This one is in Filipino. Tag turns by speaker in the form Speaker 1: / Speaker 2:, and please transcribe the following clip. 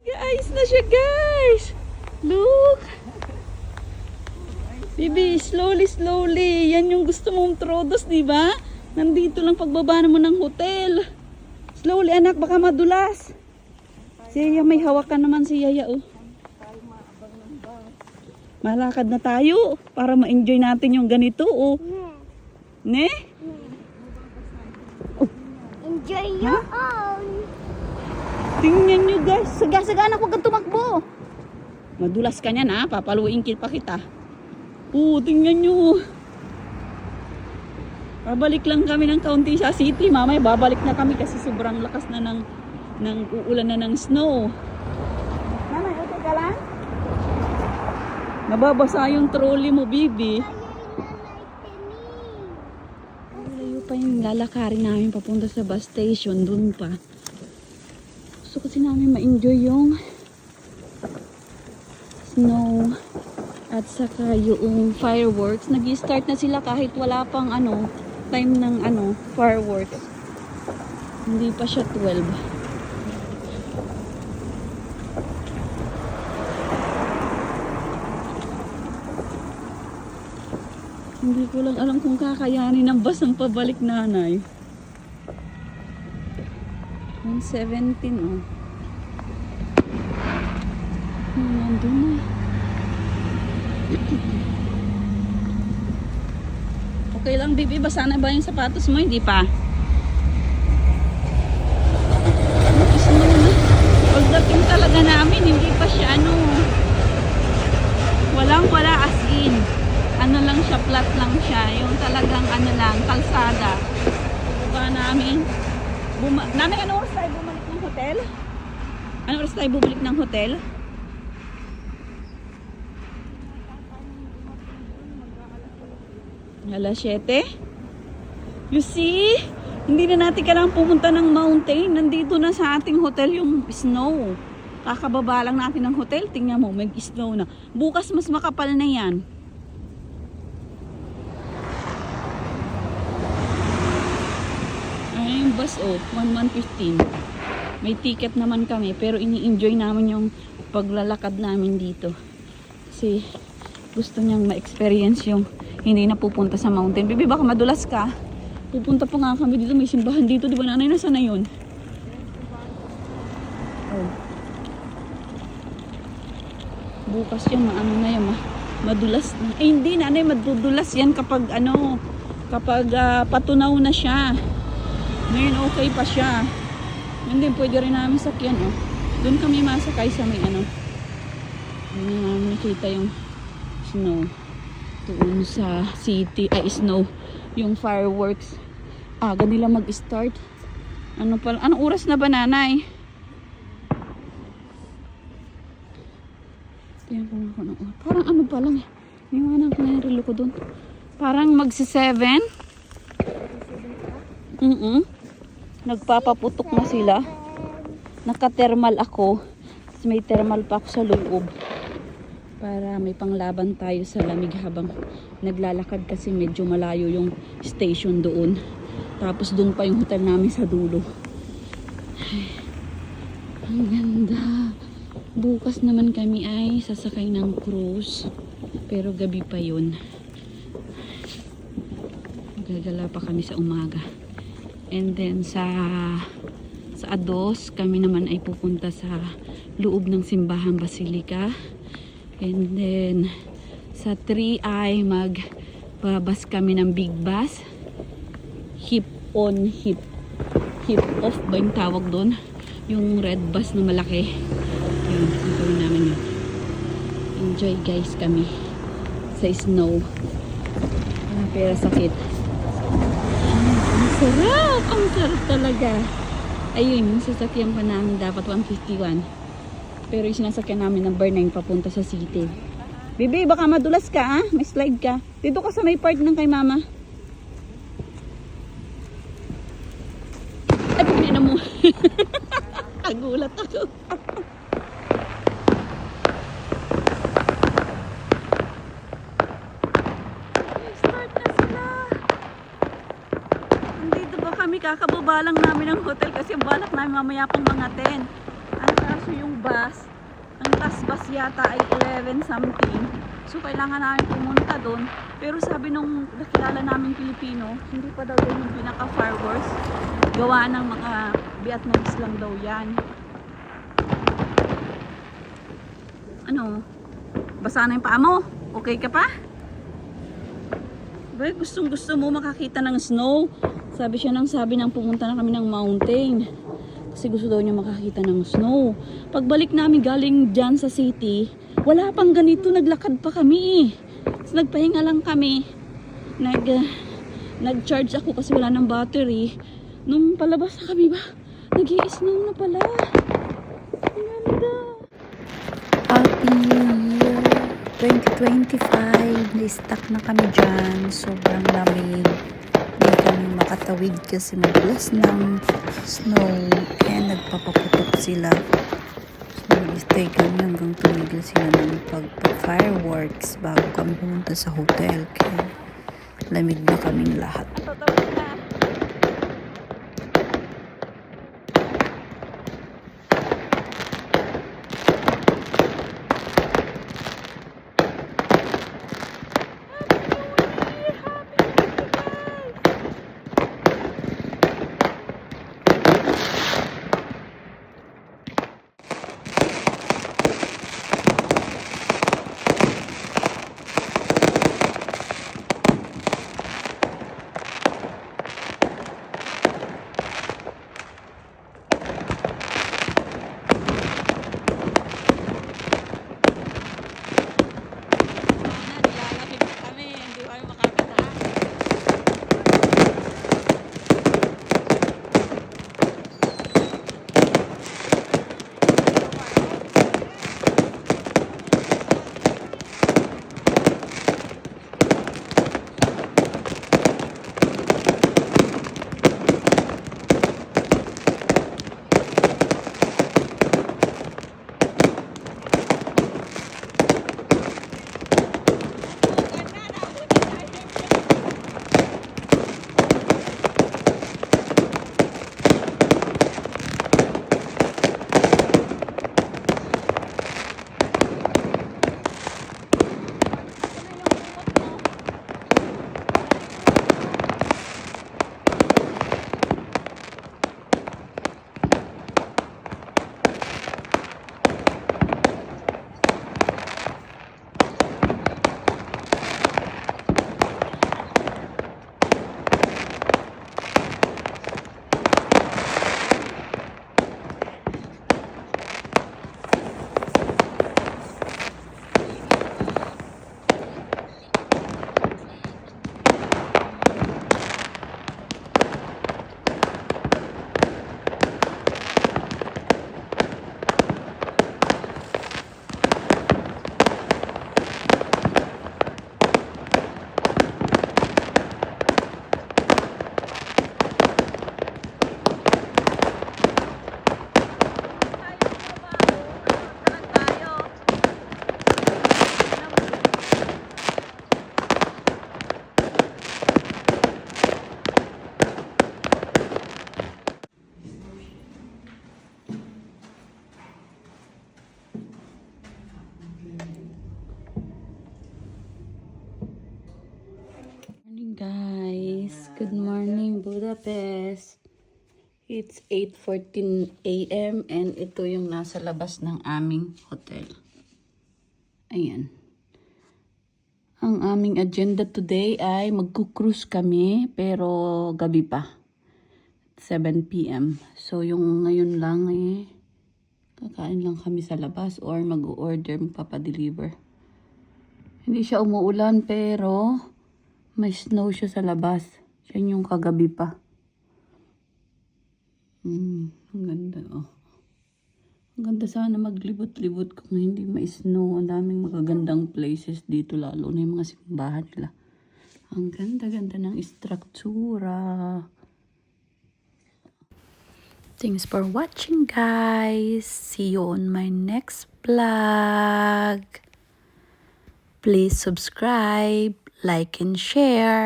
Speaker 1: Guys, na siya guys. Look. Bibi, slowly, slowly. Yan yung gusto mong trodos, di ba? Nandito lang pagbaba mo ng hotel. Slowly, anak, baka madulas. Si Yaya, may hawakan naman si Yaya, oh. Malakad na tayo para ma-enjoy natin yung ganito, oh. Ne?
Speaker 2: Enjoy your own.
Speaker 1: Tingnan nyo guys. Saga-saga anak, huwag kang tumakbo. Madulas ka niyan, ha? Papaluin pa kita. Tingnan nyo. Babalik lang kami ng kaunti sa city. Mamaya babalik na kami kasi sobrang lakas na ng uulan na ng snow. Nanay, okay ka lang? Nababasa yung trolley mo, Bibi. Layo pa yung lalakarin namin papunta sa bus station. Doon pa. Gusto kasi namin ma-enjoy yung snow at saka yung fireworks. Nag-start na sila kahit wala pang time ng fireworks. Hindi pa siya 12. Hindi ko lang alam kung kakayanin ng bus ang pabalik, nanay. 117, oh. Nandun na. Okay lang, Bibi. Basa na ba yung sapatos mo? Hindi pa. Snow na. Pagdating talaga namin, hindi pa siya walang-wala as in. Lang siya, flat lang siya. Yung talagang kalsada. Diba namin? Nanay, anong oras tayo bumalik ng hotel? Anong oras tayo bumalik ng hotel? Alas 7? You see? Hindi na natin kailangan pumunta ng mountain. Nandito na sa ating hotel yung snow. Kakababa lang natin ng hotel. Tingnan mo, may snow na. Bukas mas makapal na yan. Yung bus, 1,115. May ticket naman kami, pero ini-enjoy namin yung paglalakad namin dito. Kasi gusto niyang ma-experience yung hindi na pupunta sa mountain. Bibi, baka madulas ka. Pupunta pa nga kami dito, may simbahan dito, di ba nanay? Nasaan na yun? Bukas yan, na yan, madulas na. Hindi nanay, madudulas yan kapag patunaw na siya. Ngayon okay pa siya. Hindi, pwede rin namin sakyan, oh. Doon kami masakay sa may Doon namin nakita yung snow. Doon sa city, snow. Yung fireworks. Aga nila mag-start. Anong oras na ba, nanay? Tingnan ko na. Parang pa lang eh. Iwanan ko na yung relo ko doon. Parang magsi-7. Nagpapaputok na sila. Naka-thermal ako. May thermal pa ako sa loob. Para may panglaban tayo sa lamig habang naglalakad kasi medyo malayo yung station doon. Tapos doon pa yung hotel namin sa dulo. Ay, ang ganda. Bukas naman kami ay sasakay ng cruise. Pero gabi pa yun. Gagala pa kami sa umaga. And then sa Ados, kami naman ay pupunta sa loob ng Simbahan Basilica. And then sa 3 ay magbabas kami ng big bus. Hip on, hip off ba yung tawag doon? Yung red bus na malaki. Yun, gagawin namin yun. Enjoy guys kami sa snow. Pero sakit. Sarap! Ang sarap talaga. Ayun, yung sasakyan pa namin dapat 151. Pero yung sinasakyan namin number 9 papunta sa city. Bibi, baka madulas ka, ha? May slide ka. Dito ka sa may part ng kay mama. Ay, pagkina mo. Nagulat ako. Kakababa lang namin ng hotel kasi balak namin mamaya pang mga 10. Ang kaso yung bus, ang last bus yata ay 11 something. So kailangan namin pumunta doon. Pero sabi nung nakilala namin Pilipino, hindi pa daw yan yung pinaka fireworks. Gawa ng mga Vietnamese lang daw yan. Ano? Basa na yung paa mo? Okay ka pa? Ba, gustong gusto mo makakita ng snow. Sabi siya nang pumunta na kami ng mountain. Kasi gusto daw niya makakita ng snow. Pagbalik namin galing dyan sa city, wala pang ganito, naglakad pa kami. So, nagpahinga lang kami. Nag-charge ako kasi wala ng battery. Nung palabas na kami ba, nag-i-snow na pala. Ang ganda. Happy New Year 2025. Na-stuck na kami dyan. Sobrang lamig. Hindi kami makatawid kasi madulas ng snow. Kaya nagpapaputok sila. So, nag-stay kami hanggang tumigil sila ng pag-fireworks bago kami pumunta sa hotel. Kaya lamig na kaming lahat. Good morning, Budapest. It's 8:14 a.m. and ito yung nasa labas ng aming hotel. Ayan. Ang aming agenda today ay magku-cruise kami pero gabi pa. 7 p.m. So yung ngayon lang kakain lang kami sa labas or mag-order, magpapadeliver. Hindi siya umuulan pero may snow siya sa labas. Yan yung kagabi pa. Ang ganda, oh. Ang ganda sana maglibot-libot kung hindi ma-snow. Ang daming magagandang places dito, lalo na yung mga simbahan nila. Ang ganda-ganda ng istruktura. Thanks for watching, guys. See you on my next vlog. Please subscribe, like, and share.